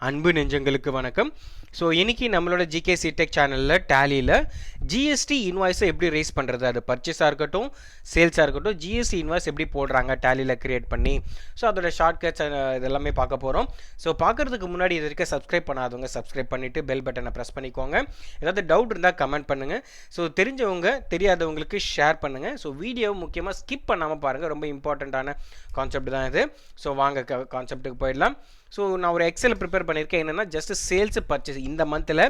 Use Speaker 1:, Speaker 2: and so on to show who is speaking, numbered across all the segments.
Speaker 1: அன்பு நெஞ்சங்களுக்கு வணக்கம். ஸோ இன்றைக்கி நம்மளோட GST டெக் சேனலில் டேலியில் ஜிஎஸ்டி இன்வாய்ஸை எப்படி ரேஸ் பண்ணுறது, அது பர்ச்சேஸாக இருக்கட்டும் சேல்ஸாக இருக்கட்டும், ஜிஎஸ்டி இன்வாய்ஸ் எப்படி போடுறாங்க டேலியில் க்ரியேட் பண்ணி, ஸோ அதோட ஷார்ட்கட்ஸ் இதெல்லாமே பார்க்க போகிறோம். ஸோ பார்க்குறதுக்கு முன்னாடி இது வரைக்கும் சப்ஸ்கிரைப் பண்ணாதவங்க சப்ஸ்கிரைப் பண்ணிவிட்டு பெல் பட்டனை ப்ரெஸ் பண்ணிக்கோங்க. ஏதாவது டவுட் இருந்தால் கமெண்ட் பண்ணுங்கள். ஸோ தெரிஞ்சவங்க தெரியாதவங்களுக்கு ஷேர் பண்ணுங்கள். ஸோ வீடியோ முக்கியமாக ஸ்கிப் பண்ணாமல் பாருங்கள், ரொம்ப இம்பார்ட்டண்ட்டான கான்செப்ட் தான் இது. ஸோ வாங்க கான்செப்ட்டுக்கு போயிடலாம். ஸோ நான் ஒரு எக்ஸல் ப்ரிப்பேர் பண்ணியிருக்கேன். என்னென்னா ஜஸ்ட் சேல்ஸு பர்ச்சேஸ், இந்த மந்தில்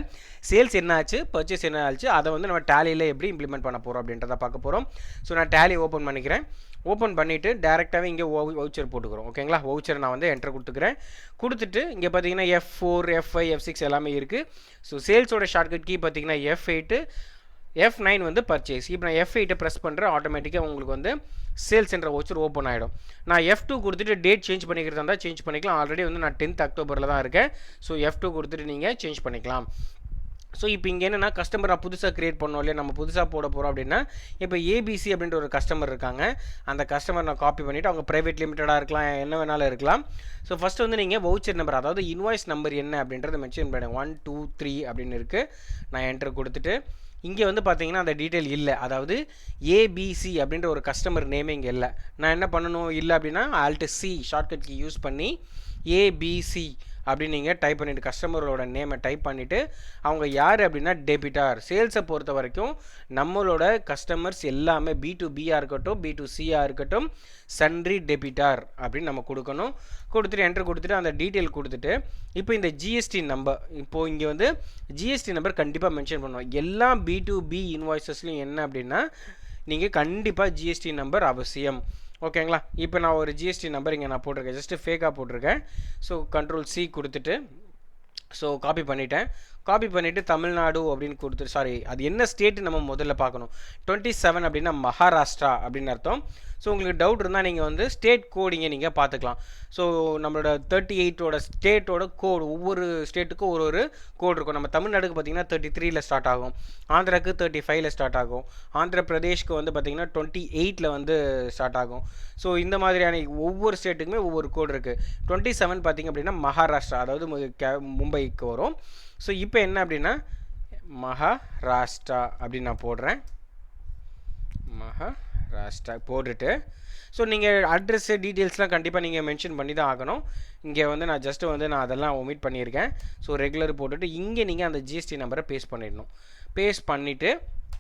Speaker 1: சேல்ஸ் என்ன ஆச்சு, பர்ச்சேஸ் என்ன ஆச்சு, அதை வந்து நம்ம டேலியில் எப்படி இம்ப்ளிமெண்ட் பண்ண போகிறோம் அப்படின்றத பார்க்க போகிறோம். ஸோ நான் டேலி ஓப்பன் பண்ணிக்கிறேன். ஓப்பன் பண்ணிவிட்டு டேரெக்டாகவே இங்கே வவுச்சர் போட்டுக்கிறோம். ஓகேங்களா, வவுச்சர் நான் வந்து என்டர் கொடுத்துக்கிறேன். கொடுத்துட்டு இங்கே பார்த்தீங்கன்னா F4 F5 F6 எல்லாமே இருக்குது. ஸோ சேல்ஸோட ஷார்ட்கட் கீ பார்த்தீங்கன்னா F8 F9 வந்து பர்ச்சேஸ். இப்போ நான் F8 ப்ரெஸ் பண்ணுறேன், ஆட்டோமேட்டிக்காக உங்களுக்கு வந்து சேல்ஸ் என்ற வவுச்சர் ஓப்பன் ஆகிடும். நான் F2 கொடுத்துட்டு டேட் சேஞ்ச் பண்ணிக்கிறதா இருந்தால் சேஞ்ச் பண்ணிக்கலாம். ஆல்ரெடி வந்து நான் 10th அக்டோபரில் தான் இருக்கேன். ஸோ F2 கொடுத்துட்டு நீங்கள் சேஞ்ச் பண்ணிக்கலாம். ஸோ இப்போ இங்கே என்னென்னா கஸ்டமர் புதுசாக க்ரியேட் பண்ணோம் இல்லையா, நம்ம புதுசாக போட போகிறோம் அப்படின்னா இப்போ ABC அப்படின்ற ஒரு கஸ்டமர் இருக்காங்க. அந்த கஸ்டமர் நான் காப்பி பண்ணிவிட்டு, அவங்க ப்ரைவேட் லிமிட்டடாக இருக்கலாம், என்ன வேணாலும் இருக்கலாம். ஸோ ஃபஸ்ட்டு வந்து நீங்கள் வவுச்சர் நம்பர், அதாவது இன்வாய்ஸ் நம்பர் என்ன அப்படின்றத மென்ஷன் பண்ணுங்கள். 1 2 3 அப்படின்னு இருக்குது. நான் என்டர் கொடுத்துட்டு இங்கே வந்து பார்த்தீங்கன்னா அந்த டீட்டெயில் இல்லை, அதாவது ABC அப்படின்ற ஒரு கஸ்டமர் நேமே இங்கே இல்லை. நான் என்ன பண்ணணும் இல்லை அப்படின்னா Alt+C ஷார்ட்கட் கீ யூஸ் பண்ணி ABC அப்படின்னு நீங்கள் டைப் பண்ணிவிட்டு கஸ்டமரோட நேமை டைப் பண்ணிவிட்டு, அவங்க யார் அப்படின்னா டெபிட்டார். சேல்ஸை பொறுத்த வரைக்கும் நம்மளோட கஸ்டமர்ஸ் எல்லாமே B2Bயாக இருக்கட்டும் B2Cயாக இருக்கட்டும் சன்ரி டெபிட்டார் அப்படின்னு நம்ம கொடுக்கணும். கொடுத்துட்டு என்ட்ரு கொடுத்துட்டு அந்த டீட்டெயில் கொடுத்துட்டு இப்போ இந்த GST நம்பர், இப்போது இங்கே வந்து GST நம்பர் கண்டிப்பாக மென்ஷன் பண்ணுவோம். எல்லா B2B இன்வாய்ஸஸ்லையும் என்ன அப்படின்னா நீங்கள் கண்டிப்பாக GST நம்பர் அவசியம். ஓகேங்களா, இப்போ நான் ஒரு GST நம்பர் இங்கே நான் போட்டிருக்கேன், ஜஸ்ட்டு ஃபேக்காக போட்டிருக்கேன். ஸோ Ctrl+C கொடுத்துட்டு ஸோ காப்பி பண்ணிவிட்டேன். காப்பி பண்ணிவிட்டு தமிழ்நாடு அப்படின்னு கொடுத்துட்டு, சாரி அது என்ன ஸ்டேட்டு நம்ம முதல்ல பார்க்கணும். 27 அப்படின்னா மகாராஷ்டிரா அப்படின்னு அர்த்தம். ஸோ உங்களுக்கு டவுட் இருந்தால் நீங்கள் வந்து ஸ்டேட் கோடிங்க நீங்கள் பார்த்துக்கலாம். ஸோ நம்மளோட 38ஓட ஸ்டேட்டோட கோடு, ஒவ்வொரு ஸ்டேட்டுக்கும் ஒரு ஒரு கோடு இருக்கும். நம்ம தமிழ்நாடுக்கு பார்த்திங்கன்னா 33ல் ஸ்டார்ட் ஆகும், ஆந்திராவுக்கு 35ல் ஸ்டார்ட் ஆகும், ஆந்திர பிரதேஷ்க்கு வந்து பார்த்திங்கன்னா 28ல் வந்து ஸ்டார்ட் ஆகும். ஸோ இந்த மாதிரியான ஒவ்வொரு ஸ்டேட்டுக்குமே ஒவ்வொரு கோடு இருக்குது. 27 பார்த்திங்க அப்படின்னா மகாராஷ்டிரா, அதாவது மும்பைக்கு வரும். ஸோ இப்போ என்ன அப்படின்னா மகாராஷ்டிரா அப்படின்னு நான் போடுறேன். மகாராஷ்டிரா போட்டுட்டு ஸோ நீங்கள் அட்ரெஸ்ஸு டீட்டெயில்ஸ்லாம் கண்டிப்பாக நீங்கள் மென்ஷன் பண்ணி தான் ஆகணும். இங்கே வந்து நான் ஜஸ்ட்டு வந்து நான் அதெல்லாம் ஒமிட் பண்ணியிருக்கேன். ஸோ ரெகுலர் போட்டுட்டு இங்கே நீங்கள் அந்த GST நம்பரை பேஸ்ட் பண்ணிடணும். பேஸ்ட் பண்ணிவிட்டு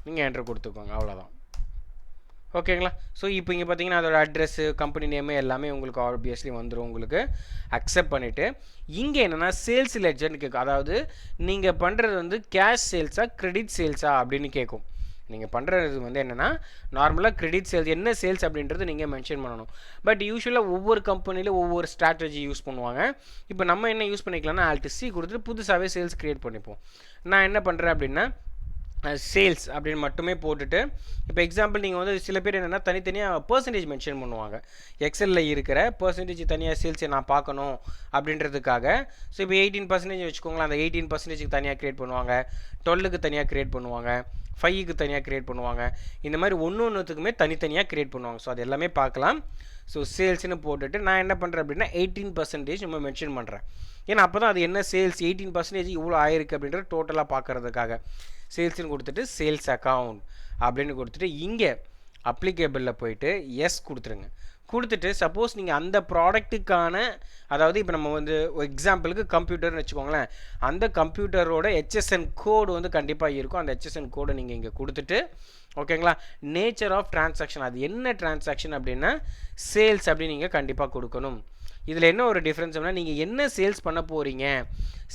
Speaker 1: நீங்கள் என்ட்ரு கொடுத்துக்கோங்க, அவ்வளோதான். ஓகேங்களா. ஸோ இப்போ இங்கே பார்த்தீங்கன்னா அதோட அட்ரெஸ்ஸு கம்பெனி நேமு எல்லாமே உங்களுக்கு ஆப்வியஸ்லி வந்துடும். உங்களுக்கு அக்செப்ட் பண்ணிவிட்டு இங்கே என்னென்னா சேல்ஸ் லெட்ஜர்னு கேட்கும். அதாவது நீங்கள் பண்ணுறது வந்து கேஷ் சேல்ஸா கிரெடிட் சேல்ஸா அப்படின்னு கேட்கும். நீங்கள் பண்ணுறது வந்து என்னென்னா நார்மலாக கிரெடிட் சேல்ஸ், என்ன சேல்ஸ் அப்படின்றது நீங்கள் மென்ஷன் பண்ணணும். பட் யூஸ்வலாக ஒவ்வொரு கம்பெனியில் ஒவ்வொரு ஸ்ட்ராட்டஜி யூஸ் பண்ணுவாங்க. இப்போ நம்ம என்ன யூஸ் பண்ணிக்கலாம்னா Alt+C கொடுத்துட்டு புதுசாகவே சேல்ஸ் க்ரியேட் பண்ணிப்போம். நான் என்ன பண்ணுறேன் அப்படின்னா சேல்ஸ் அப்படின்னு மட்டுமே போட்டுட்டு, இப்போ எக்ஸாம்பிள் நீங்கள் வந்து சில பேர் என்னென்னா தனித்தனியாக பர்சன்டேஜ் மென்ஷன் பண்ணுவாங்க. எக்ஸலில் இருக்கிற பர்சன்டேஜ் தனியாக சேல்ஸை நான் பார்க்கணும் அப்படின்றதுக்காக. ஸோ இப்போ 18% வச்சுக்கோங்களேன், அந்த 18%க்கு தனியாக க்ரியேட் பண்ணுவாங்க, 12க்கு தனியாக க்ரியேட் பண்ணுவாங்க, 5க்கு தனியாக க்ரியேட் பண்ணுவாங்க. இந்த மாதிரி ஒன்றுத்துக்குமே தனித்தனியாக க்ரியேட் பண்ணுவாங்க. ஸோ அது எல்லாமே பார்க்கலாம். ஸோ சேல்ஸ்னு போட்டுட்டு நான் என்ன பண்ணுறேன் அப்படின்னா 18% நம்ம மென்ஷன் பண்ணுறேன். ஏன்னா அப்போ தான் அது என்ன சேல்ஸ் 18% இவ்வளோ ஆயிருக்கு அப்படின்றது டோட்டலாக பார்க்குறதுக்காக. சேல்ஸ்னு கொடுத்துட்டு சேல்ஸ் அக்கௌண்ட் அப்படின்னு கொடுத்துட்டு இங்கே அப்ளிகேபிளில் போயிட்டு எஸ் கொடுத்துருங்க. கொடுத்துட்டு சப்போஸ் நீங்கள் அந்த ப்ராடக்ட்டுக்கான, அதாவது இப்போ நம்ம வந்து எக்ஸாம்பிளுக்கு கம்ப்யூட்டர்னு வச்சுக்கோங்களேன், அந்த கம்ப்யூட்டரோட HSN கோடு வந்து கண்டிப்பாக இருக்கும். அந்த HSN கோடை நீங்கள் இங்கே கொடுத்துட்டு ஓகேங்களா. நேச்சர் ஆஃப் டிரான்சாக்ஷன், அது என்ன டிரான்சாக்ஷன் அப்படின்னா சேல்ஸ் அப்படின்னு நீங்கள் கண்டிப்பாக கொடுக்கணும். இதில் என்ன ஒரு டிஃப்ரென்ஸ் அப்படின்னா நீங்கள் என்ன சேல்ஸ் பண்ண போகிறீங்க,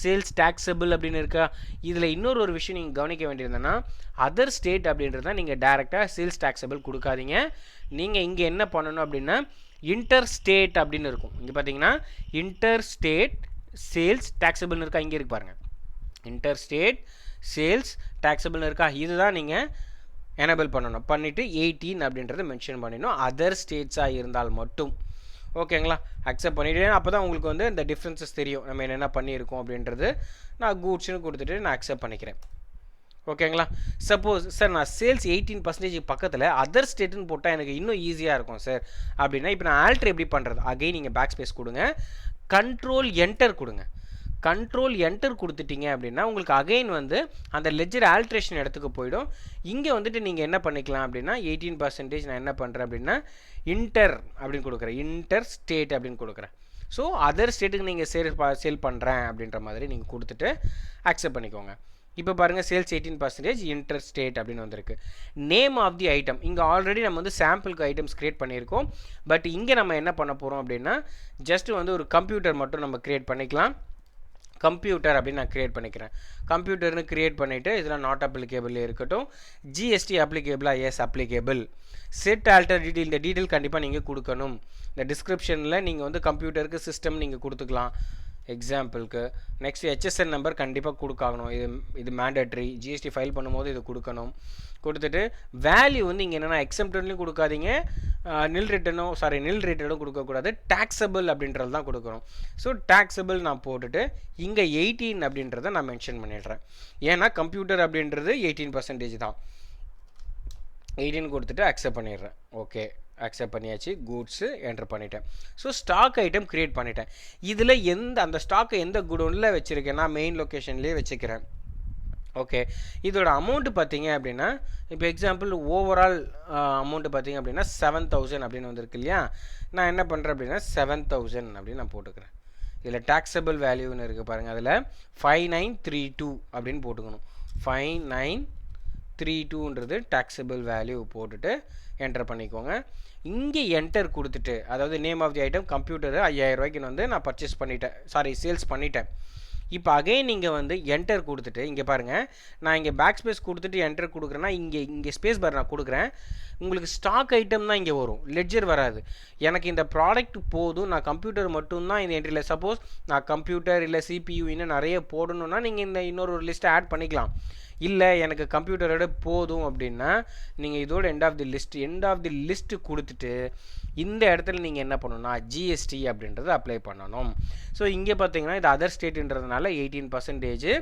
Speaker 1: சேல்ஸ் டேக்ஸபிள் அப்படின்னு இருக்கா. இதில் இன்னொரு விஷயம் நீங்கள் கவனிக்க வேண்டியிருந்தேன்னா அதர் ஸ்டேட் அப்படின்றத நீங்கள் டேரெக்டாக சேல்ஸ் டேக்ஸபிள் கொடுக்காதீங்க. நீங்கள் இங்கே என்ன பண்ணணும் அப்படின்னா இன்டர் ஸ்டேட் அப்படின்னு இருக்கும். இங்கே பார்த்தீங்கன்னா இன்டர் ஸ்டேட் சேல்ஸ் டேக்ஸபிள்னு இருக்கா, இங்கே இருக்கு பாருங்கள், இன்டர் ஸ்டேட் சேல்ஸ் டேக்ஸபிள்னு இருக்கா. இதுதான் நீங்கள் எனேபிள் பண்ணணும். பண்ணிவிட்டு 18 அப்படின்றத மென்ஷன் பண்ணிடணும், அதர் ஸ்டேட்ஸாக இருந்தால் மட்டும். ஓகேங்களா, அக்செப்ட் பண்ணிவிட்டு அப்போ தான் உங்களுக்கு வந்து இந்த டிஃப்ரென்சஸ் தெரியும் நம்ம என்னென்ன பண்ணியிருக்கோம் அப்படின்றது. நான் கூட்ஸ்னு கொடுத்துட்டு நான் அக்செப்ட் பண்ணிக்கிறேன். ஓகேங்களா. சப்போஸ் சார் நான் சேல்ஸ் 18% பக்கத்தில் அதர் ஸ்டேட்டுன்னு போட்டால் எனக்கு இன்னும் ஈஸியாக இருக்கும் சார் அப்படின்னா இப்போ நான் ஆல்ட்ரு எப்படி பண்ணுறது, அகைன் நீங்கள் பேக் ஸ்பேஸ் கொடுங்க, Ctrl Enter கொடுங்க. கண்ட்ரோல் என்டர் கொடுத்துட்டீங்க அப்படின்னா உங்களுக்கு அகைன் வந்து அந்த லெஜர் ஆல்ட்ரேஷன் இடத்துக்கு போயிடும். இங்கே வந்துட்டு நீங்கள் என்ன பண்ணிக்கலாம் அப்படின்னா 18% நான் என்ன பண்ணுறேன் அப்படின்னா இன்டர் அப்படின்னு கொடுக்குறேன், இன்டர் ஸ்டேட் அப்படின்னு கொடுக்குறேன். ஸோ அதர் ஸ்டேட்டுக்கு நீங்கள் சேல் பண்ணுறேன் அப்படின்ற மாதிரி நீங்கள் கொடுத்துட்டு அக்செப்ட் பண்ணிக்கோங்க. இப்போ பாருங்கள் சேல்ஸ் 18% இன்டர் ஸ்டேட் அப்படின்னு வந்திருக்கு. நேம் ஆஃப் தி ஐட்டம் இங்கே ஆல்ரெடி நம்ம வந்து சாம்பிளுக்கு ஐட்டம்ஸ் க்ரியேட் பண்ணியிருக்கோம். பட் இங்கே நம்ம என்ன பண்ண போகிறோம் அப்படின்னா ஜஸ்ட் வந்து ஒரு கம்ப்யூட்டர் மட்டும் நம்ம க்ரியேட் பண்ணிக்கலாம். கம்ப்யூட்டர் அப்படின்னு நான் க்ரியேட் பண்ணிக்கிறேன். கம்ப்யூட்டர்னு க்ரியேட் பண்ணிவிட்டு இதெல்லாம் நாட் அப்ளிகேபிள் இருக்கட்டும். ஜிஎஸ்டி அப்ளிகேபிளா? Yes applicable. Set alter detail, இந்த டீட்டெயில் கண்டிப்பாக நீங்கள் கொடுக்கணும். இந்த டிஸ்கிரிப்ஷனில் நீங்கள் வந்து கம்ப்யூட்டருக்கு சிஸ்டம் நீங்கள் கொடுத்துக்கலாம் எக்ஸாம்பிளுக்கு. நெக்ஸ்ட் ஹெச்எஸ்என் நம்பர் கண்டிப்பாக கொடுக்காகணும், இது மேண்டட்ரி. ஜிஎஸ்டி ஃபைல் பண்ணும்போது இது கொடுக்கணும். கொடுத்துட்டு வேல்யூ வந்து இங்கே என்னென்னா எக்ஸம்ப்டன்லையும் கொடுக்காதீங்க, நில் ரிட்டனும் கொடுக்கக்கூடாது, டேக்ஸபிள் அப்படின்றது தான் கொடுக்கணும். ஸோ டேக்ஸபிள் நான் போட்டுட்டு இங்கே 18 அப்படின்றத நான் மென்ஷன் பண்ணிடுறேன். ஏன்னா கம்ப்யூட்டர் அப்படின்றது 18% தான். 18 கொடுத்துட்டு அக்செப்ட் பண்ணிடுறேன். ஓகே, அக்செப்ட் பண்ணியாச்சு. கூட்ஸு என்டர் பண்ணிட்டேன். ஸோ ஸ்டாக் ஐட்டம் க்ரியேட் பண்ணிட்டேன். இதில் அந்த ஸ்டாக்கை எந்த குடோனில் வச்சுருக்கேன்னா மெயின் லொக்கேஷன்லேயே வச்சுக்கிறேன். ஓகே, இதோட அமௌண்ட்டு பார்த்தீங்க அப்படின்னா இப்போ எக்ஸாம்பிள் ஓவரால் அமௌண்ட்டு பார்த்தீங்க அப்படின்னா 7000 அப்படின்னு வந்திருக்கு இல்லையா. நான் என்ன பண்ணுறேன் அப்படின்னா 7000 அப்படின்னு நான் போட்டுக்கிறேன். இதில் டேக்ஸபிள் வேல்யூன்னு இருக்குது பாருங்கள், அதில் 5932 அப்படின்னு போட்டுக்கணும். 5932ன்றது டேக்ஸபிள் வேல்யூ போட்டுட்டு என்டர் பண்ணிக்கோங்க. இங்கே என்டர் கொடுத்துட்டு அதாவது name of the item computer 5000 ரூபாய்க்கு வந்து நான் பர்ச்சேஸ் பண்ணிட்டேன், சேல்ஸ் பண்ணிட்டேன். இப்போ அகைன் நீங்கள் வந்து என்டர் கொடுத்துட்டு இங்கே பாருங்கள், நான் இங்கே பேக் ஸ்பேஸ் கொடுத்துட்டு என்டர் கொடுக்குறேன்னா இங்கே ஸ்பேஸ் பார் நான் கொடுக்குறேன். உங்களுக்கு ஸ்டாக் ஐட்டம் தான் இங்கே வரும், லெட்ஜர் வராது. எனக்கு இந்த ப்ராடக்ட் போதும், நான் கம்ப்யூட்டர் மட்டும்தான் இந்த என்ட்ரியில். சப்போஸ் நான் கம்ப்யூட்டர் இல்லை சிபியூ இன்னும் நிறைய போடணுன்னா நீங்கள் இந்த இன்னொரு லிஸ்ட்டை ஆட் பண்ணிக்கலாம். இல்லை எனக்கு கம்ப்யூட்டரோட போதும் அப்படின்னா நீங்கள் இதோட எண்ட் ஆஃப் தி லிஸ்ட்டு கொடுத்துட்டு இந்த இடத்துல நீங்கள் என்ன பண்ணணும்னா ஜிஎஸ்டி அப்படின்றத அப்ளை பண்ணணும். ஸோ இங்கே பார்த்தீங்கன்னா இது அதர் ஸ்டேட்டுன்றதுனால 18%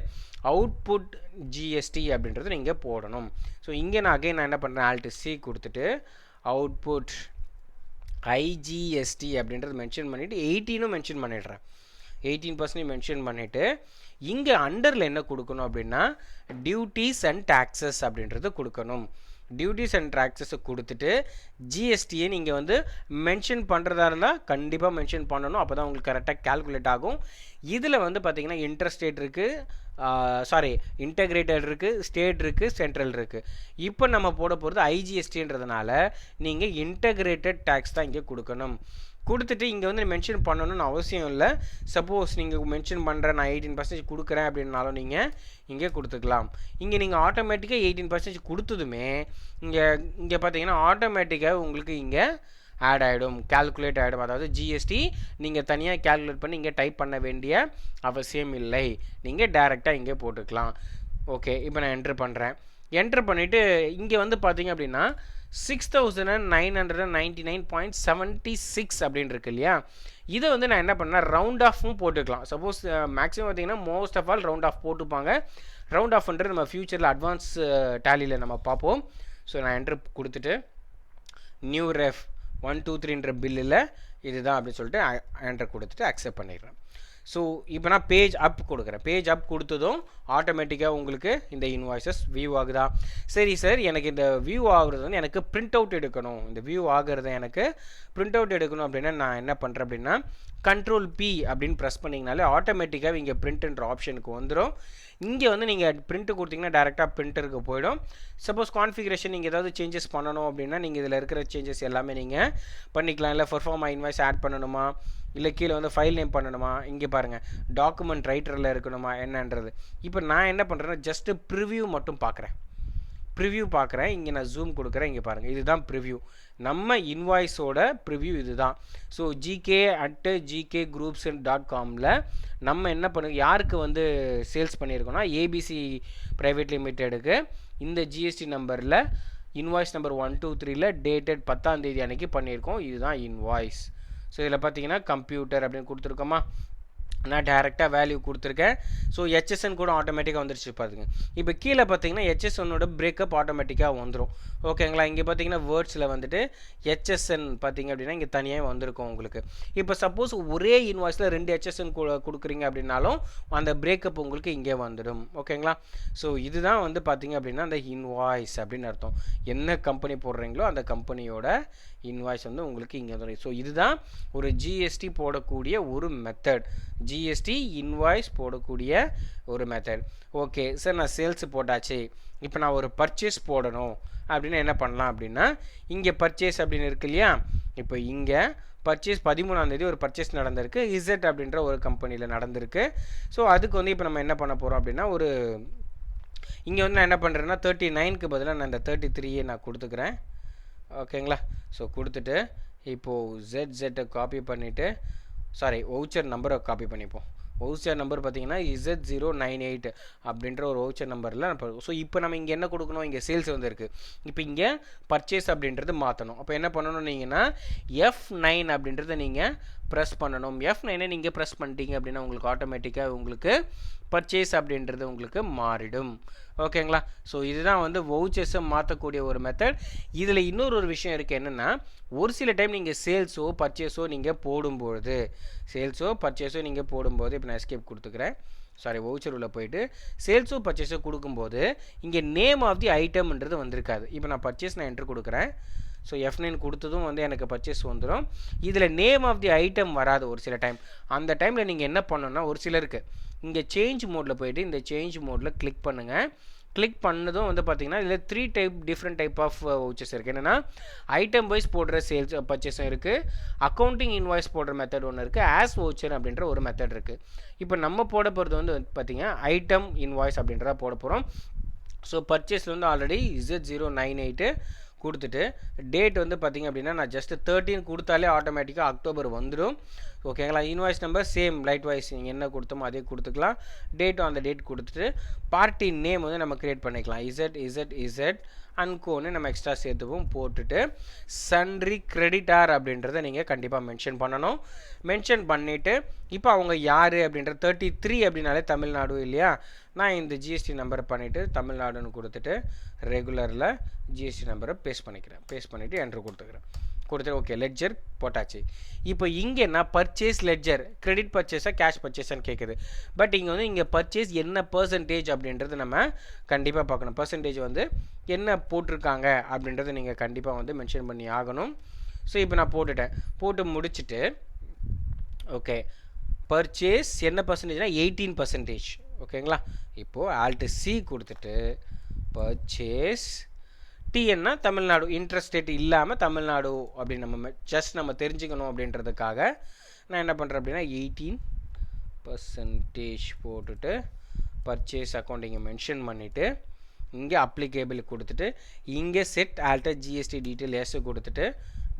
Speaker 1: அவுட்புட் ஜிஎஸ்டி அப்படின்றது நீங்கள் போடணும். ஸோ இங்கே நான் நான் என்ன பண்ணுறேன், ஆல்ட் சி கொடுத்துட்டு அவுட்புட் ஐஜிஎஸ்டி அப்படின்றது மென்ஷன் பண்ணிவிட்டு 18 மென்ஷன் பண்ணிடுறேன். 18% மென்ஷன் பண்ணிவிட்டு இங்கே அண்டரில் என்ன கொடுக்கணும் அப்படின்னா டியூட்டிஸ் அண்ட் டாக்ஸஸ் அப்படின்றது கொடுக்கணும். டியூட்டிஸ் அண்ட் டாக்ஸஸை கொடுத்துட்டு ஜிஎஸ்டியை நீங்கள் வந்து மென்ஷன் பண்ணுறதா இருந்தால் கண்டிப்பாக மென்ஷன் பண்ணணும், அப்போ தான் உங்களுக்கு கரெக்டாக கால்குலேட் ஆகும். இதில் வந்து பார்த்திங்கன்னா இன்டர்ஸ்டேட் இருக்குது, இன்டகிரேட்டட் இருக்குது, ஸ்டேட் இருக்குது, சென்ட்ரல் இருக்குது. இப்போ நம்ம போட போகிறது ஐஜிஎஸ்டின்றதுனால நீங்கள் இன்டகிரேட்டட் டேக்ஸ் தான் இங்கே கொடுக்கணும். கொடுத்துட்டு இங்கே வந்து மென்ஷன் பண்ணணும்னு அவசியம் இல்லை. சப்போஸ் நீங்கள் மென்ஷன் பண்ணுற நான் 18% கொடுக்குறேன் அப்படின்னாலும் நீங்கள் இங்கே கொடுத்துக்கலாம். இங்கே நீங்கள் ஆட்டோமேட்டிக்காக 18% கொடுத்ததுமே இங்கே பார்த்தீங்கன்னா ஆட்டோமேட்டிக்காக உங்களுக்கு இங்கே ஆட் ஆகிடும், கால்குலேட் ஆகிடும். அதாவது ஜிஎஸ்டி நீங்கள் தனியாக கால்குலேட் பண்ணி இங்கே டைப் பண்ண வேண்டிய அவசியம் இல்லை, நீங்கள் டைரெக்டாக இங்கே போட்டுக்கலாம். ஓகே, இப்போ நான் என்ட்ரு பண்ணுறேன். என்ட்ரு பண்ணிவிட்டு இங்கே வந்து பார்த்தீங்க அப்படின்னா 6999.76 அப்படின்னு இருக்கு இல்லையா. இதை வந்து நான் என்ன பண்ணேன், ரவுண்ட் ஆஃபும் போட்டுக்கலாம். சப்போஸ் மேக்ஸிமம் பார்த்தீங்கன்னா most of all round off போட்டுப்பாங்க. ரவுண்ட் ஆஃப்ன்றது நம்ம ஃபியூச்சரில் அட்வான்ஸ் டேலியில் நம்ம பார்ப்போம். ஸோ நான் என்ட்ரு கொடுத்துட்டு நியூ ரெஃப் 123ன்ற பில்லில் இதுதான் அப்படின்னு சொல்லிட்டு என்ட்ரு கொடுத்துட்டு அக்செப்ட் பண்ணிடுறேன். ஸோ இப்போ நான் பேஜ் அப் கொடுக்குறேன். பேஜ் அப் கொடுத்ததும் ஆட்டோமேட்டிக்காக உங்களுக்கு இந்த இன்வாய்ஸஸ் வியூ ஆகுதா. சரி சார், எனக்கு இந்த வியூ ஆகுறது வந்து எனக்கு பிரிண்ட் அவுட் எடுக்கணும், இந்த வியூ ஆகுறத எனக்கு பிரிண்ட் அவுட் எடுக்கணும் அப்படின்னா நான் என்ன பண்ணுறேன் அப்படின்னா கண்ட்ரோல் பி அப்படின்னு ப்ரெஸ் பண்ணிங்கனாலே ஆட்டோமேட்டிக்காக இங்கே பிரிண்ட்ன்ற ஆப்ஷனுக்கு வந்துடும். இங்கே வந்து நீங்கள் பிரிண்ட்டு கொடுத்தீங்கன்னா டேரெக்டாக பிரிண்டருக்கு போயிடும். சப்போஸ் கான்ஃபிகரேஷன் நீங்கள் ஏதாவது சேஞ்சஸ் பண்ணணும் அப்படின்னா நீங்கள் இதில் இருக்கிற சேஞ்சஸ் எல்லாமே நீங்கள் பண்ணிக்கலாம். இல்லை பெர்ஃபார்மா இன்வாய்ஸ் ஆட் பண்ணணுமா, இல்லை கீழே வந்து ஃபைல் நேம் பண்ணணுமா, இங்கே பாருங்கள் டாக்குமெண்ட் ரைட்டரில் இருக்கணுமா என்னன்றது. இப்போ நான் என்ன பண்ணுறேன்னா ஜஸ்ட்டு ப்ரிவ்யூ மட்டும் பார்க்குறேன். இங்கே நான் ஜூம் கொடுக்குறேன். இங்கே பாருங்கள், இதுதான் ப்ரிவ்யூ, நம்ம இன்வாய்ஸோட ப்ரிவ்யூ இதுதான். ஸோ gk@gkgroups.comல நம்ம என்ன யாருக்கு வந்து சேல்ஸ் பண்ணியிருக்கோம்னா ஏபிசி ப்ரைவேட் லிமிட்டெடுக்கு இந்த ஜிஎஸ்டி நம்பரில் இன்வாய்ஸ் நம்பர் 123ல் டேட்டட் 10ஆம் தேதி அன்றைக்கி பண்ணியிருக்கோம். இதுதான் இன்வாய்ஸ். ஸோ இதில் பார்த்தீங்கன்னா கம்ப்யூட்டர் அப்படின்னு கொடுத்துருக்கோமா. நான் டேரெக்டாக வேல்யூ கொடுத்துருக்கேன். ஸோ ஹெச்எஸ்என் கூட ஆட்டோமேட்டிக்காக வந்துருச்சு பாருங்க. இப்போ கீழே பார்த்தீங்கன்னா ஹெச்எஸ்என்னோட பிரேக்கப் ஆட்டோமேட்டிக்காக வந்துடும். ஓகேங்களா? இங்கே பார்த்தீங்கன்னா வேர்ட்ஸில் வந்துட்டு ஹெச்எஸ்என் பார்த்தீங்க அப்படின்னா இங்கே தனியாக வந்திருக்கும் உங்களுக்கு. இப்போ சப்போஸ் ஒரே இன்வாய்ஸில் 2 ஹெச்எஸ்என் கொடுக்குறீங்க அப்படின்னாலும் அந்த பிரேக்கப் உங்களுக்கு இங்கே வந்துடும். ஓகேங்களா? ஸோ இதுதான் வந்து பார்த்தீங்க அப்படின்னா அந்த இன்வாய்ஸ் அப்படின்னு அர்த்தம். என்ன கம்பெனி போடுறீங்களோ அந்த கம்பெனியோட இன்வாய்ஸ் வந்து உங்களுக்கு இங்கே வந்துடும். ஸோ இதுதான் ஒரு ஜிஎஸ்டி போடக்கூடிய ஒரு மெத்தட். ஜிஎஸ்டி இன்வாய்ஸ் போடக்கூடிய ஒரு மெத்தட். ஓகே சார், நான் சேல்ஸ் போட்டாச்சு, இப்போ நான் ஒரு பர்ச்சேஸ் போடணும் அப்படின்னா என்ன பண்ணலாம் அப்படின்னா, இங்கே பர்ச்சேஸ் அப்படின்னு இருக்கு இல்லையா, இப்போ இங்கே பர்ச்சேஸ் 13ஆம் தேதி ஒரு பர்ச்சேஸ் நடந்திருக்கு, இசட் அப்படின்ற ஒரு கம்பெனியில் நடந்திருக்கு. ஸோ அதுக்கு வந்து இப்போ நம்ம என்ன பண்ண போகிறோம் அப்படின்னா, ஒரு இங்கே வந்து நான் என்ன பண்ணுறேன்னா 39க்கு பதிலாக நான் இந்த 33 நான் கொடுத்துக்கிறேன். ஓகேங்களா? ஸோ கொடுத்துட்டு இப்போது ZZ காப்பி பண்ணிவிட்டு, சாரி வவுச்சர் நம்பரை காப்பி பண்ணிப்போம். வவுச்சர் நம்பர் பார்த்தீங்கன்னா Z098 அப்படின்ற ஒரு வவுச்சர் நம்பரில். ஸோ இப்போ நம்ம இங்கே என்ன கொடுக்கணும், இங்கே சேல்ஸ் வந்துருக்கு, இப்போ இங்கே பர்ச்சேஸ் அப்படின்றது மாற்றணும். அப்போ என்ன பண்ணணும் நீங்கன்னா F9 அப்படின்றத நீங்கள் ப்ரெஸ் பண்ணணும். F9 நீங்கள் ப்ரெஸ் பண்ணிட்டீங்க அப்படின்னா உங்களுக்கு ஆட்டோமேட்டிக்காக உங்களுக்கு பர்ச்சேஸ் அப்படின்றது உங்களுக்கு மாறிடும். ஓகேங்களா? ஸோ இதுதான் வந்து வவுச்சர்ஸை மாற்றக்கூடிய ஒரு மெத்தட். இதில் இன்னொரு விஷயம் இருக்குது, என்னென்னா ஒரு சில டைம் நீங்கள் சேல்ஸோ பர்ச்சேஸோ நீங்கள் போடும்பொழுது இப்போ நான் எஸ்கேப் கொடுத்துக்கிறேன், சாரி வவுச்சர் உள்ள போயிட்டு சேல்ஸோ பர்ச்சேஸோ கொடுக்கும்போது இங்கே நேம் ஆஃப் தி ஐட்டம்ன்றது வந்திருக்காது. இப்போ நான் பர்ச்சேஸ் நான் என்ட்ரு கொடுக்குறேன். ஸோ F9 கொடுத்ததும் வந்து எனக்கு பர்ச்சேஸ் வந்துடும். இதில் நேம் ஆஃப் தி ஐட்டம் வராது ஒரு சில டைம். அந்த டைமில் நீங்கள் என்ன பண்ணணும்னா, ஒரு சிலருக்கு இங்கே சேஞ்ச் மோடில் போய்ட்டு இந்த சேஞ்ச் மோடில் கிளிக் பண்ணுங்கள். கிளிக் பண்ணதும் வந்து பார்த்தீங்கன்னா இதில் 3 டிஃப்ரெண்ட் டைப் ஆஃப் வவுச்சர்ஸ் இருக்குது. என்னென்னா ஐட்டம் வைஸ் போடுற சேல்ஸ் பர்ச்சேஸும் இருக்குது, அக்கௌண்டிங் இன்வாய்ஸ் போடுற மெத்தட் ஒன்று இருக்குது, ஆஸ் வவுச்சர் அப்படின்ற ஒரு மெத்தட் இருக்குது. இப்போ நம்ம போட போகிறது வந்து பார்த்தீங்கன்னா ஐட்டம் இன்வாய்ஸ் அப்படின்றத போட போகிறோம். ஸோ பர்ச்சேஸில் வந்து ஆல்ரெடி Z098 கொடுத்துட்டு டேட் வந்து பார்த்திங்க அப்படின்னா நான் ஜஸ்ட் 13 கொடுத்தாலே ஆட்டோமேட்டிக்காக அக்டோபர் வந்துடும். ஓகேங்களா? Invoice number same light wise நீங்கள் என்ன கொடுத்தோமோ அதே கொடுத்துக்கலாம். டேட்டும் அந்த டேட் கொடுத்துட்டு பார்ட்டி நேம் வந்து நம்ம க்ரியேட் பண்ணிக்கலாம். இசட் அன்கோன்னு நம்ம எக்ஸ்ட்ரா சேர்த்துவோம். போட்டுட்டு சன்ரி கிரெடிட்டார் அப்படின்றத நீங்கள் கண்டிப்பாக மென்ஷன் பண்ணணும். மென்ஷன் பண்ணிவிட்டு இப்போ அவங்க யார் அப்படின்ற 33 அப்படின்னாலே தமிழ்நாடு இல்லையா, நான் இந்த ஜிஎஸ்டி நம்பரை பண்ணிவிட்டு தமிழ்நாடுன்னு கொடுத்துட்டு ரெகுலரில் ஜிஎஸ்டி நம்பரை பேஸ்ட் பண்ணிவிட்டு என்ட்ரு கொடுத்துட்டு ஓகே லெட்ஜர் போட்டாச்சு. இப்போ இங்கே நான் பர்ச்சேஸ் லெட்ஜர் கிரெடிட் பர்ச்சேஸாக கேஷ் பர்ச்சேஸான்னு கேட்குது. பட் இங்கே வந்து இங்கே பர்ச்சேஸ் என்ன பர்சன்டேஜ் அப்படின்றது நம்ம கண்டிப்பாக பார்க்கணும். பர்சன்டேஜ் வந்து என்ன போட்டிருக்காங்க அப்படின்றத நீங்கள் கண்டிப்பாக வந்து மென்ஷன் பண்ணி ஆகணும். ஸோ இப்போ நான் போட்டு முடிச்சுட்டு ஓகே பர்ச்சேஸ் என்ன பர்சன்டேஜ்னா 18%. ஓகேங்களா? இப்போது ஆல்ட் சி கொடுத்துட்டு பர்ச்சேஸ் டிஎன்னா தமிழ்நாடு, இன்ட்ரஸ்டேட் இல்லாமல் தமிழ்நாடு அப்படின்னு நம்ம தெரிஞ்சுக்கணும் அப்படின்றதுக்காக நான் என்ன பண்ணுறேன் அப்படின்னா 18% போட்டுட்டு பர்ச்சேஸ் அக்கௌண்டிங்கை மென்ஷன் பண்ணிவிட்டு இங்கே அப்ளிகேபிள் கொடுத்துட்டு இங்கே set alter GST details கொடுத்துட்டு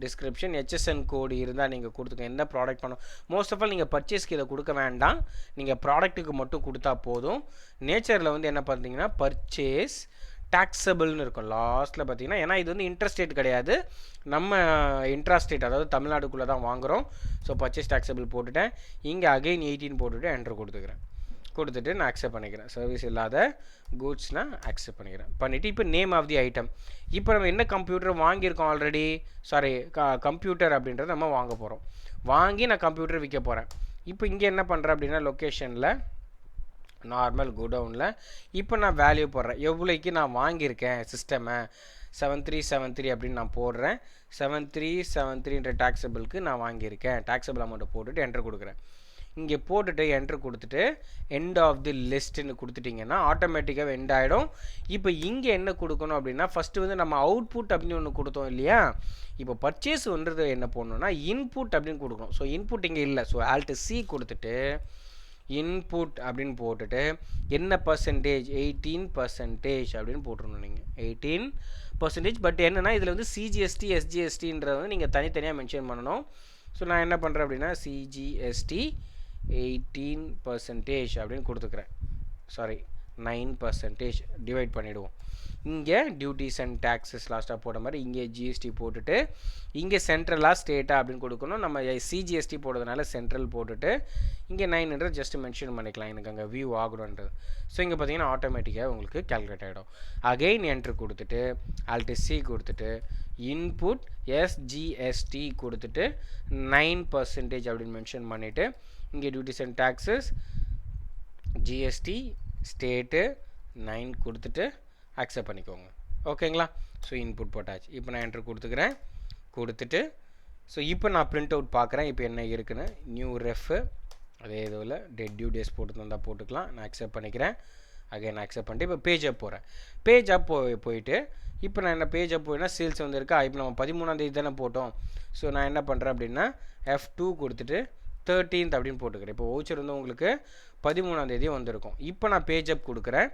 Speaker 1: டிஸ்கிரிப்ஷன் HSN கோடு இருந்தால் நீங்கள் கொடுத்துக்க. எந்த ப்ராடக்ட் பண்ணணும், மோஸ்ட் ஆஃப் ஆல் நீங்கள் பர்ச்சேஸ்க்கு இதை கொடுக்க வேண்டாம், நீங்கள் ப்ராடக்ட்டுக்கு மட்டும் கொடுத்தா போதும். நேச்சரில் வந்து என்ன பண்ணுறீங்கன்னா பர்ச்சேஸ் டாக்ஸபிள்னு இருக்கும் லாஸ்ட்டில் பார்த்தீங்கன்னா, ஏன்னா இது வந்து இன்ட்ரஸ்டேட் கிடையாது, நம்ம இன்ட்ராஸ்டேட் அதாவது தமிழ்நாடுக்குள்ளே தான் வாங்குகிறோம். ஸோ பர்ச்சேஸ் டாக்ஸபிள் போட்டுட்டேன். இங்கே அகைன் 18 போட்டுட்டு என்ட்ரு கொடுத்துட்டு நான் அக்செப்ட் பண்ணிக்கிறேன். சர்வீஸ் இல்லாத கூட்ஸ்னால் அக்செப்ட் பண்ணிவிட்டு இப்போ நேம் ஆஃப் தி ஐட்டம். இப்போ நம்ம என்ன கம்ப்யூட்டர் வாங்கியிருக்கோம் ஆல்ரெடி, சாரி கம்ப்யூட்டர் அப்படின்றத நம்ம வாங்க போகிறோம். வாங்கி நான் கம்ப்யூட்டர் விற்க போகிறேன். இப்போ இங்கே என்ன பண்ணுறேன் அப்படின்னா லொக்கேஷனில் நார்மல் குடவுனில் இப்போ நான் வேல்யூ போடுறேன், எவ்வளோக்கு நான் வாங்கியிருக்கேன் சிஸ்டமை 7373 அப்படின்னு நான் போடுறேன். 7373ன்ற டாக்ஸபிளுக்கு நான் வாங்கியிருக்கேன். டாக்ஸபிள் அமௌண்ட்டை போட்டுட்டு என்ட்ரு கொடுக்குறேன். இங்கே போட்டுட்டு என்ட்ரு கொடுத்துட்டு எண்ட் ஆஃப் தி லிஸ்ட்டுன்னு கொடுத்துட்டிங்கன்னா ஆட்டோமேட்டிக்காக எண்ட் ஆகிடும். இப்போ இங்கே என்ன கொடுக்கணும் அப்படின்னா ஃபஸ்ட்டு வந்து நம்ம அவுட்புட் அப்படின்னு ஒன்று கொடுத்தோம் இல்லையா, இப்போ பர்ச்சேஸ் வந்துறது என்ன போடணுன்னா இன்புட் அப்படின்னு கொடுக்கணும். ஸோ இன்புட் இங்கே இல்லை, ஸோ ஆல்ட் சி கொடுத்துட்டு இன்புட் அப்படின்னு போட்டுட்டு என்ன பர்சன்டேஜ் 18% அப்படின்னு போட்டுருணும் நீங்கள் 18%. பட் என்னென்னா இதில் வந்து CGST SGSTன்றதை வந்து நீங்கள் தனித்தனியாக மென்ஷன் பண்ணணும். ஸோ நான் என்ன பண்ணுறேன் அப்படின்னா CGST 18% அப்படின்னு கொடுத்துக்கிறேன். சாரி 9% டிவைட் பண்ணிவிடுவோம். இங்கே டியூட்டிஸ் அண்ட் டேக்ஸஸ் லாஸ்ட்டாக போட மாதிரி இங்கே ஜிஎஸ்டி போட்டுட்டு இங்கே சென்ட்ரலாக ஸ்டேட்டாக அப்படின்னு கொடுக்கணும். நம்ம சிஜிஎஸ்டி போடுறதுனால சென்ட்ரல் போட்டுட்டு இங்கே 900 ஜஸ்ட் மென்ஷன் பண்ணிக்கலாம், எனக்கு அங்கே வியூ ஆகணுன்றது. ஸோ இங்கே பார்த்தீங்கன்னா ஆட்டோமேட்டிக்காக உங்களுக்கு கேல்குலேட் ஆகிடும். அகெயின் என்ட்ரு கொடுத்துட்டு ஆல்ட் சி கொடுத்துட்டு இன்புட் எஸ்ஜிஎஸ்டி கொடுத்துட்டு 9% அப்படின்னு மென்ஷன் பண்ணிவிட்டு இங்கே duties and taxes GST state 9 கொடுத்துட்டு அக்செப்ட் பண்ணிக்கோங்க. ஓகேங்களா? ஸோ இன்புட் போட்டாச்சு. இப்போ நான் என்ட்ரு கொடுத்துட்டு ஸோ இப்போ நான் பிரிண்ட் அவுட் பார்க்குறேன். இப்போ என்ன இருக்குன்னு நியூ ரெஃப் அதே இதுவில் டியூ டேஸ் போட்டுருந்தா போட்டுக்கலாம். நான் அக்செப்ட் பண்ணிக்கிறேன். அகைன் அக்செப்ட் பண்ணிட்டு இப்போ பேஜ் அப் போகிறேன். பேஜ் அப் போயிட்டு இப்போ நான் என்ன பேஜ் அப் போயினா சேல்ஸ் வந்துருக்கா. இப்போ நம்ம 13ஆம் தேதி தானே போட்டோம். ஸோ நான் என்ன பண்ணுறேன் அப்படின்னா F2 கொடுத்துட்டு 13th அப்படின்னு போட்டுக்கிறேன். இப்போ வவுச்சர் வந்து உங்களுக்கு 13ஆம் தேதி வந்திருக்கும். இப்போ நான் பேஜ் அப் கொடுக்குறேன்.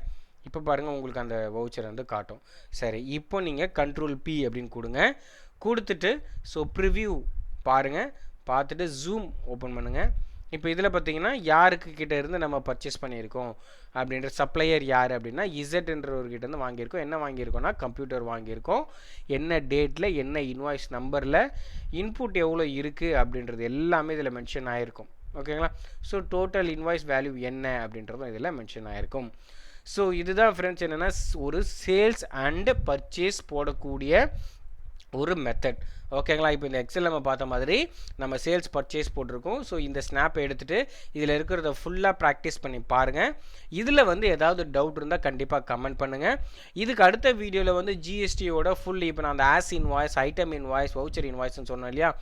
Speaker 1: இப்போ பாருங்கள் உங்களுக்கு அந்த வவுச்சர் வந்து காட்டும். சரி, இப்போ நீங்கள் Ctrl P அப்படின்னு கொடுத்துட்டு ஸோ ப்ரிவ்யூ பாருங்கள், பார்த்துட்டு ஜூம் ஓப்பன் பண்ணுங்கள். இப்போ இதில் பார்த்தீங்கன்னா யாருக்கு கிட்ட இருந்து நம்ம பர்ச்சேஸ் பண்ணியிருக்கோம் அப்படின்ற சப்ளையர் யார் அப்படின்னா இசட்ன்றவர்கிட்ட இருந்து வாங்கியிருக்கோம். என்ன வாங்கியிருக்கோம்னா கம்ப்யூட்டர் வாங்கியிருக்கோம். என்ன டேட்டில் என்ன இன்வாய்ஸ் நம்பரில் இன்புட் எவ்வளோ இருக்குது அப்படின்றது எல்லாமே இதில் மென்ஷன் ஆகிருக்கும். ஓகேங்களா? ஸோ டோட்டல் இன்வாய்ஸ் வேல்யூ என்ன அப்படின்றதும் இதில் மென்ஷன் ஆகிருக்கும். ஸோ இதுதான் ஃப்ரெண்ட்ஸ் என்னென்னா ஒரு சேல்ஸ் அண்டு பர்ச்சேஸ் போடக்கூடிய ஒரு மெத்தட். ஓகேங்களா? இப்போ இந்த எக்ஸல் நம்ம பார்த்த மாதிரி நம்ம சேல்ஸ் பர்ச்சேஸ் போட்டிருக்கோம். ஸோ இந்த ஸ்னாப்பை எடுத்துகிட்டு இதில் இருக்கிறத ஃபுல்லாக ப்ராக்டிஸ் பண்ணி பாருங்கள். இதில் வந்து ஏதாவது டவுட் இருந்தால் கண்டிப்பாக கமெண்ட் பண்ணுங்கள். இதுக்கு அடுத்த வீடியோவில் வந்து ஜிஎஸ்டியோட ஃபுல் இப்போ நான் அந்த as invoice, item invoice, voucher இன்வாய்ஸ்னு சொன்னேன் இல்லையா,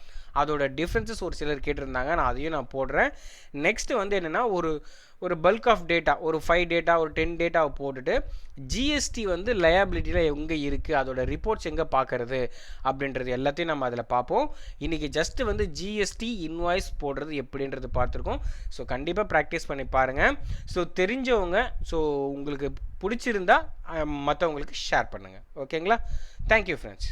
Speaker 1: அதோட டிஃப்ரென்சஸ் ஒரு சிலர் கேட்டிருந்தாங்க. நான் அதையும் நான் போடுறேன். நெக்ஸ்ட்டு வந்து என்னென்னா ஒரு பல்க் ஆஃப் டேட்டா, ஒரு 5 டேட்டா, ஒரு 10 டேட்டாவை போட்டுட்டு ஜிஎஸ்டி வந்து லயபிலிட்டியில் எங்கே இருக்குது, அதோட ரிப்போர்ட்ஸ் எங்கே பார்க்குறது அப்படின்றது எல்லாத்தையும் நம்ம அதில் பார்ப்போம். இன்றைக்கி ஜஸ்ட்டு வந்து ஜிஎஸ்டி இன்வாய்ஸ் போடுறது எப்படின்றது பார்த்துருக்கோம். ஸோ கண்டிப்பாக ப்ராக்டிஸ் பண்ணி பாருங்கள். ஸோ தெரிஞ்சவங்க, ஸோ உங்களுக்கு பிடிச்சிருந்தா மற்றவங்களுக்கு ஷேர் பண்ணுங்கள். ஓகேங்களா? Thank you friends.